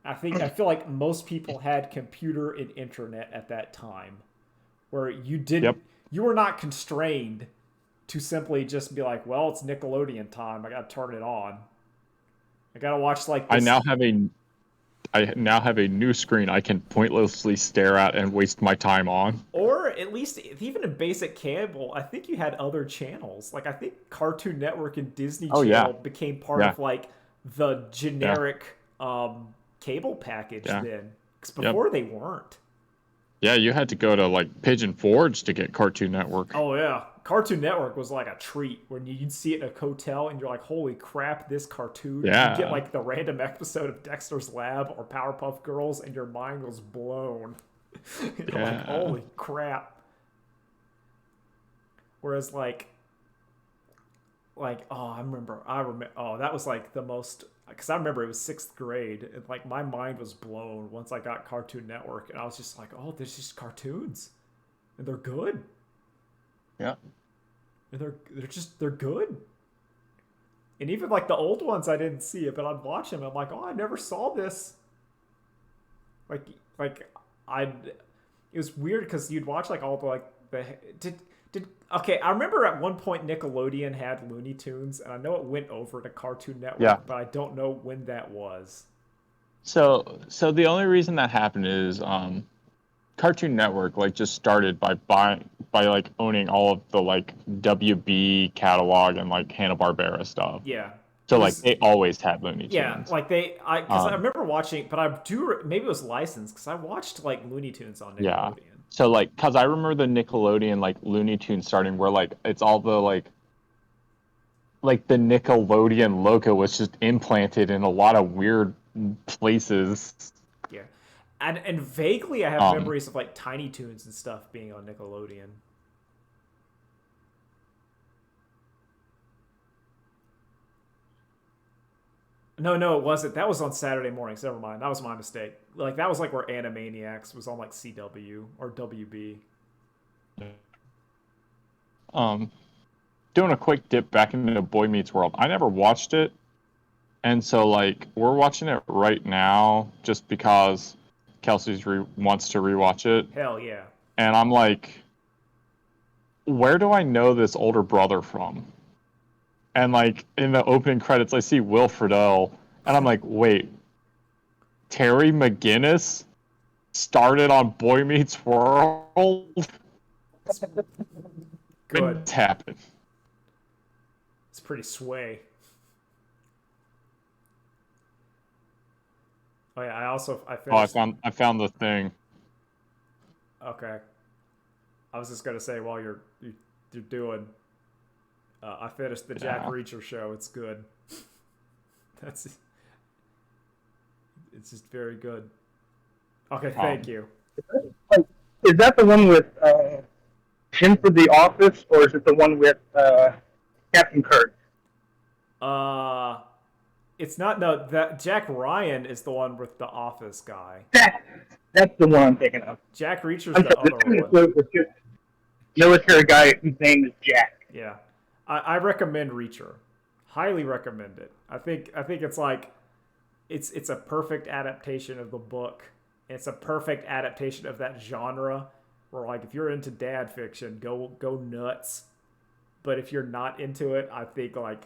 I feel like most people had computer and internet at that time, where you were not constrained to simply just be like, well, it's Nickelodeon time. I gotta turn it on. I gotta watch like this. I now have a new screen I can pointlessly stare at and waste my time on. Or at least, even in basic cable, I think you had other channels. Like I think Cartoon Network and Disney Channel became part of like the generic cable package then. Because before they weren't. Yeah, you had to go to like Pigeon Forge to get Cartoon Network. Oh yeah, Cartoon Network was like a treat when you'd see it in a hotel and you're like, "Holy crap, this cartoon!" Yeah. You get like the random episode of Dexter's Lab or Powerpuff Girls, and your mind was blown. You're like, "Holy crap!" Whereas like, I remember, that was like the most. Because I remember it was 6th grade, and like my mind was blown once I got Cartoon Network, and I was just like, "Oh, there's just cartoons, and they're good." Yeah. And they're good. And even like the old ones I didn't see it, but I'd watch them. I'm like, "Oh, I never saw this." Like it was weird because you'd watch like all the okay, I remember at one point Nickelodeon had Looney Tunes, and I know it went over to Cartoon Network, but I don't know when that was. So the only reason that happened is Cartoon Network like just started by like owning all of the like WB catalog and like Hanna-Barbera stuff. Yeah. So like they always had Looney Tunes. Yeah, like because I remember watching, but maybe it was licensed because I watched like Looney Tunes on Nickelodeon. Yeah. So like, cause I remember the Nickelodeon like Looney Tunes starting where like it's all the like the Nickelodeon logo was just implanted in a lot of weird places. Yeah, and vaguely I have memories of like Tiny Toons and stuff being on Nickelodeon. No, it wasn't. That was on Saturday mornings. Never mind. That was my mistake. Like that was like where Animaniacs was on like CW or WB. Doing a quick dip back into Boy Meets World. I never watched it, and so like we're watching it right now just because Kelsey's wants to rewatch it, Hell yeah. and I'm like, where do I know this older brother from? And like in the opening credits, I see Will Friedle, and I'm like, wait, Terry McGinnis started on Boy Meets World? Good. What's happened? It's pretty sway. Oh yeah, I finished. I found the thing. Okay. I was just gonna say while you're doing. I finished the Jack Reacher show. It's good. It's just very good. Okay, thank you. Is that the one with Jim for The Office, or is it the one with Captain Kirk? It's not. No, that Jack Ryan is the one with the Office guy. That's the one I'm thinking of. Jack Reacher's the other one. The military guy whose name is Jack. Yeah, I recommend Reacher. Highly recommend it. I think it's like it's a perfect adaptation of the book. It's a perfect adaptation of that genre where like if you're into dad fiction, go nuts. But if you're not into it, I think like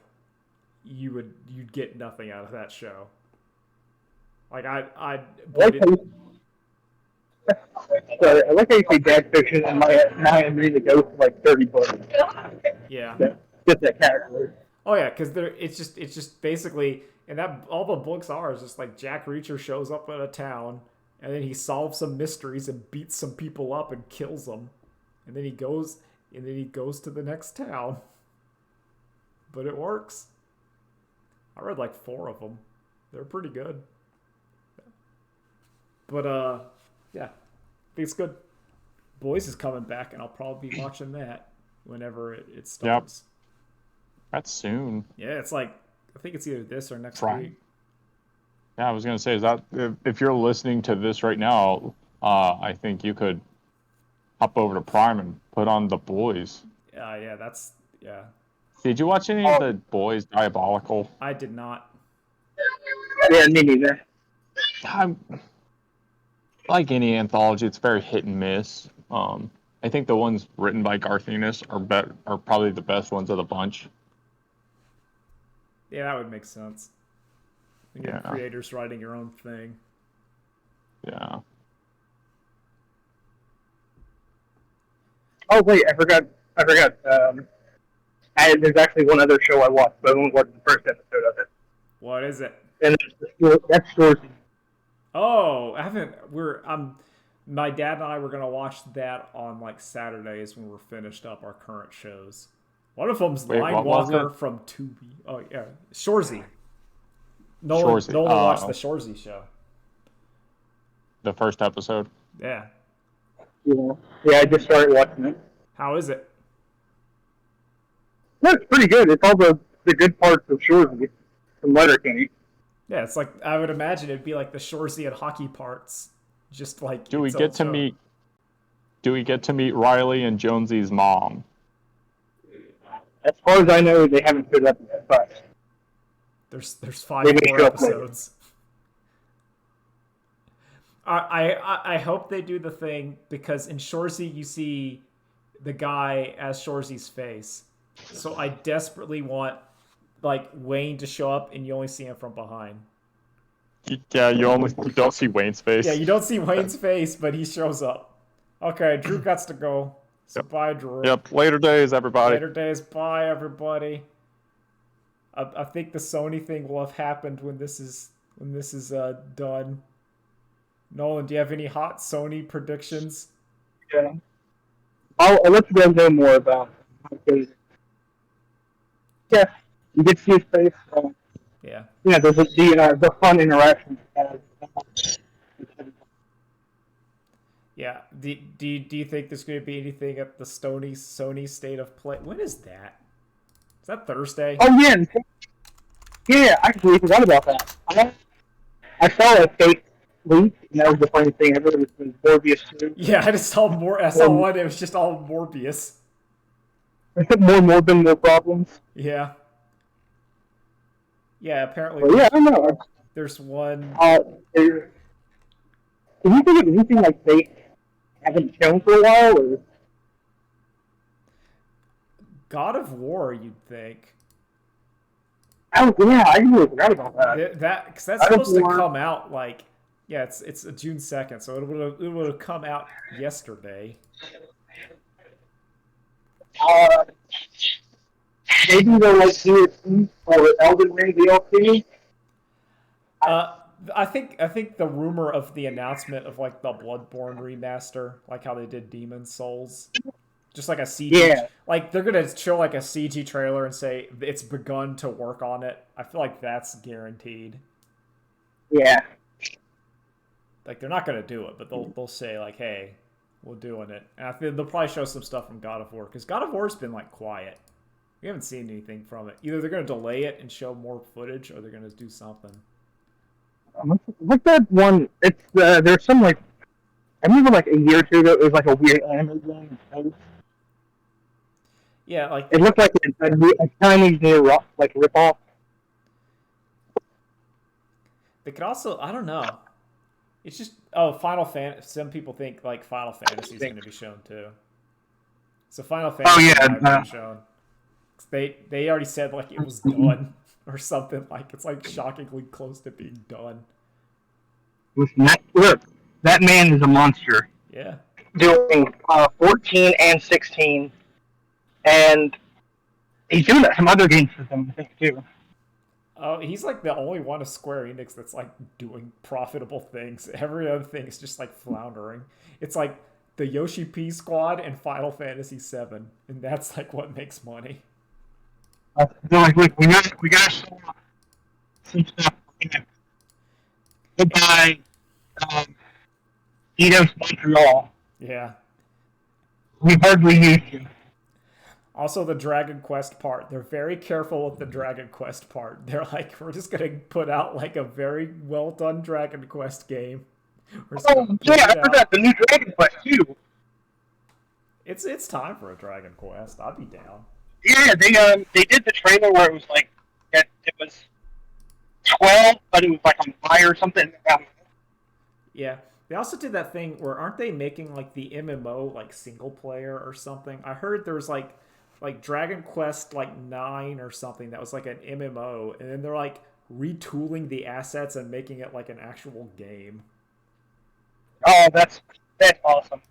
you'd get nothing out of that show. Like I Sorry, I like how you say dad fiction, and now I'm ready to go for like 30 books. Yeah. Get that character. Oh yeah, because it's just basically, and that all the books are is just like Jack Reacher shows up in a town, and then he solves some mysteries and beats some people up and kills them, and then he goes to the next town. But it works. I read like 4 of them. They're pretty good. But yeah, I think it's good. Boys is coming back, and I'll probably be watching that whenever it starts. Yep. That's soon. Yeah, it's like I think it's either this or next week. Yeah, I was gonna say, is that if you're listening to this right now, I think you could hop over to Prime and put on The Boys. Yeah. Did you watch any of The Boys Diabolical? I did not. Yeah, me neither. Like any anthology, it's very hit and miss. I think the ones written by Garth Ennis are probably the best ones of the bunch. Yeah, that would make sense. Again, creators writing your own thing. Yeah. Oh wait, I forgot. There's actually one other show I watched, but I only watched the first episode of it. What is it? And that's Shorzy. Oh, I haven't. My dad and I were gonna watch that on like Saturdays when we're finished up our current shows. One of them's Line Walker from Tubi. Oh yeah, Shorzy. Nolan watched the Shorzy show. The first episode. Yeah. Yeah, I just started watching it. How is it? No, it's pretty good. It's all the good parts of Shorzy from Letterkenny. Yeah, it's like I would imagine it'd be like the Shorzy and hockey parts, just like. Do we get to meet Riley and Jonesy's mom? As far as I know, they haven't put it up yet. But there's 5 more episodes. I hope they do the thing because in Shorzy you see the guy as Shorzy's face, so I desperately want like Wayne to show up and you only see him from behind. Yeah, you don't see Wayne's face. Yeah, you don't see Wayne's face, but he shows up. Okay, Drew got to go. So bye, Drew. Yep. Later days, everybody. Later days. Bye, everybody. I think the Sony thing will have happened when this is done. Nolan, do you have any hot Sony predictions? Yeah. I'll let you guys know more about it. Yeah, you get to see his face. Yeah. Yeah, there's the fun interaction. Yeah. Do you think there's going to be anything at the Sony State of Play? When is that? Is that Thursday? Oh yeah. Yeah, I completely forgot about that. I saw a fake leak, and that was the funny thing ever. It was Morbius 2. Yeah, I just saw more. I saw one. It was just all Morbius. More Morbin, more problems. Yeah. Yeah. Apparently, But yeah, I don't know. there's one. There, do you think of anything like they haven't shown for a while? Or? God of War, you'd think. Oh, yeah, I completely forgot about that. That because that's God of supposed to War. come out like it's June 2nd, so it would have come out yesterday. Uh, maybe they'll like do it for Elden Ring DLC. I think the rumor of the announcement of like the Bloodborne remaster, like how they did Demon Souls, just like a CG, Yeah. like they're gonna show like a CG trailer and say it's begun to work on it. I feel like that's guaranteed. Yeah. Like they're not gonna do it, but they'll say like, hey, we're doing it. And I think they'll probably show some stuff from God of War because God of War's been like quiet. We haven't seen anything from it. Either they're gonna delay it and show more footage, or they're gonna do something. What's that one? It's there's some like I remember like a year or two ago. It was like a weird anime game. Yeah, like It looked like a Chinese new like ripoff. they could also, I don't know. It's just Final Fantasy. Some people think like Final Fantasy is going to be shown too. So Final Fantasy might be shown. They already said like it was done or something. Like it's like shockingly close to being done. Look, that man is a monster. Yeah. Doing 14 and 16, and he's doing some other games for them, I think, too. Oh, he's like the only one of Square Enix that's like doing profitable things. Every other thing is just like floundering. It's like the Yoshi P Squad and Final Fantasy VII, and that's like what makes money. They're like, look, we got some stuff. Goodbye, Eidos Montreal. Yeah. We hardly used you. Also, the Dragon Quest part. They're very careful with the Dragon Quest part. They're like, we're just going to put out like a very well done Dragon Quest game. Oh, yeah, I forgot the new Dragon Quest, too. It's time for a Dragon Quest. I'd be down. Yeah, they did the trailer where it was like, it was 12, but it was like on fire or something. Yeah. They also did that thing where aren't they making like the MMO like single player or something? I heard there was like Dragon Quest like 9 or something that was like an MMO, and then they're like retooling the assets and making it like an actual game. Oh, that's awesome.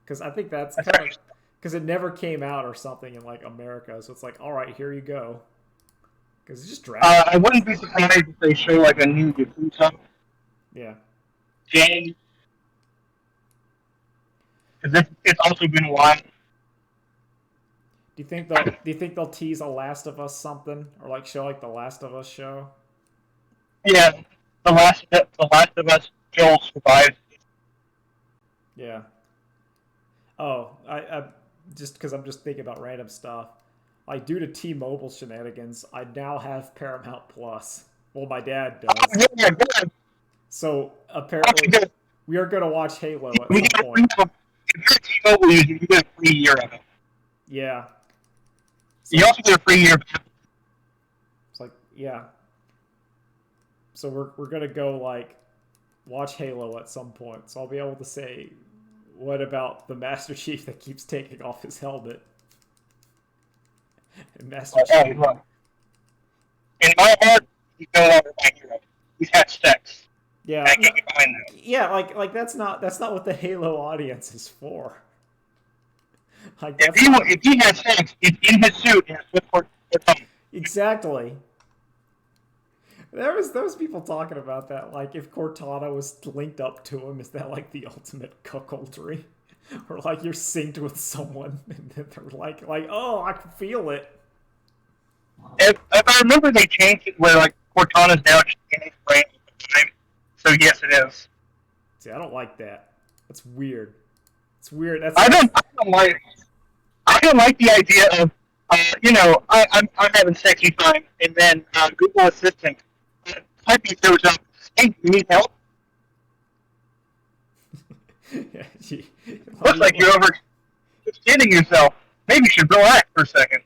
Because I think that's kind of because it never came out or something in like America, so it's like, all right, here you go. Because it's just Dragon. I wouldn't be surprised if they show like a new Yakuza Yeah. game. Because it's also been a while. Do you think they'll tease a Last of Us something or like show like the Last of Us show? Yeah, the last of Us Joel survived. Yeah. Oh, I just because I'm just thinking about random stuff. Like due to T-Mobile shenanigans, I now have Paramount Plus. Well, my dad does. Yeah, good. So apparently, Okay, we are going to watch Halo at we some get point. if you're a T-Mobile user, you get a free year of it. Yeah. You also get a free year of it. It's like, yeah. So we're gonna go like watch Halo at some point. So I'll be able to say, what about the Master Chief that keeps taking off his helmet? And Master Okay, Chief. look. In my heart, he's no longer my hero. He's had sex. Yeah. I can't get behind that. Yeah, like that's not what the Halo audience is for. Like If he has sex, it's in his suit and it's with exactly. There was people talking about that. Like, if Cortana was linked up to him, is that like the ultimate cuckoldry? Or like you're synced with someone, and then they're like, oh, I can feel it. If I remember, they changed it where like Cortana's now just in his brain all the time. So yes, it is. See, I don't like that. That's weird. It's weird. I don't like the idea of I'm having sexy time, and then Google Assistant typing shows up. Hey, you need help? Yeah, Looks like you're overextending yourself. Maybe you should relax for a second.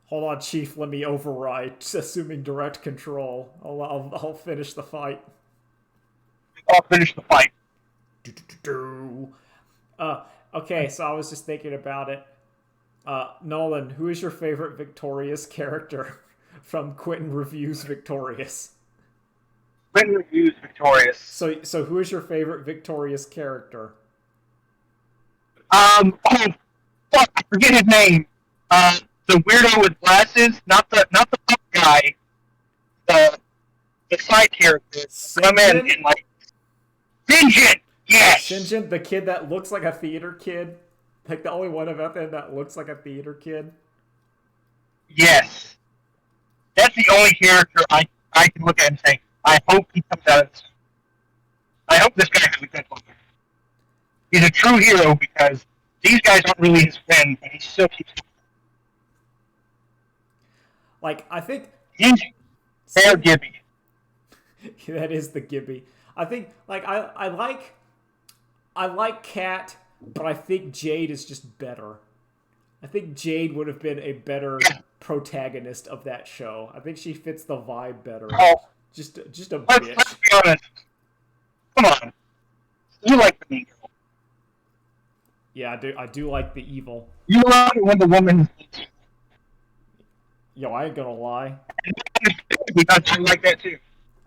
Hold on, Chief. Let me override. Assuming direct control. I'll finish the fight. I'll finish the fight. Okay, so I was just thinking about it. Nolan, who is your favorite Victorious character from Quentin Reviews Victorious? Quentin Reviews Victorious. So who is your favorite Victorious character? Oh, fuck, I forget his name. The weirdo with glasses, not the punk guy. The side character. Come in and like Sinjin! Yes! Sinjin, the kid that looks like a theater kid? Like the only one about them that looks like a theater kid? Yes. That's the only character I can look at and say, I hope he comes out of this. I hope this guy has a good one. He's a true hero because these guys aren't really his friends, but he still keeps. Like, I think. Fair Gibby. That is the Gibby. I think, like, I like Kat, but I think Jade is just better. I think Jade would have been a better protagonist of that show. I think she fits the vibe better. Oh, just a let's bitch. be honest. Come on, you like the mean girl. Yeah, I do like the evil. You love it when the woman. Yo, I ain't gonna lie. Because I like that too.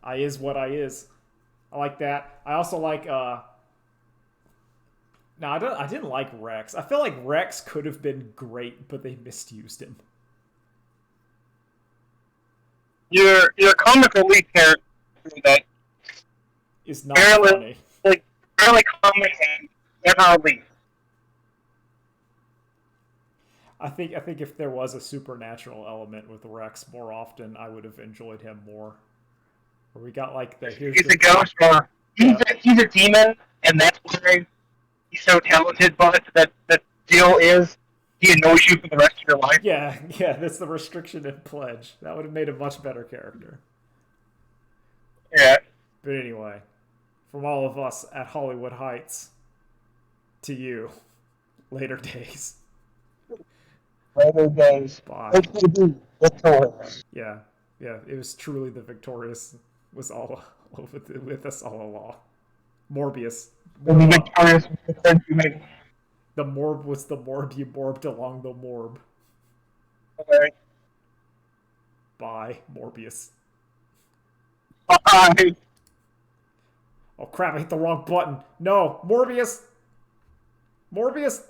I is what I is. I like that. I also like No, I didn't like Rex. I feel like Rex could have been great, but they misused him. Your comic relief character that Is not funny. Like fairly comic and never relief. I think if there was a supernatural element with Rex more often, I would have enjoyed him more. Where we got like the He's a ghost, or he's a demon, and that's why he's so talented. But the deal is, he annoys you for the rest of your life. Yeah, that's the restriction and pledge. That would have made a much better character. Yeah. But anyway, from all of us at Hollywood Heights, to you, later days. Later days. Bye. Victorious. Yeah, it was truly the Victorious was all with us all along. Morbius. The Victorious was the friend you made. The Morb was the Morb you morbed along the Morb. Okay. Bye, Morbius. Bye. Oh crap, I hit the wrong button. No, Morbius! Morbius!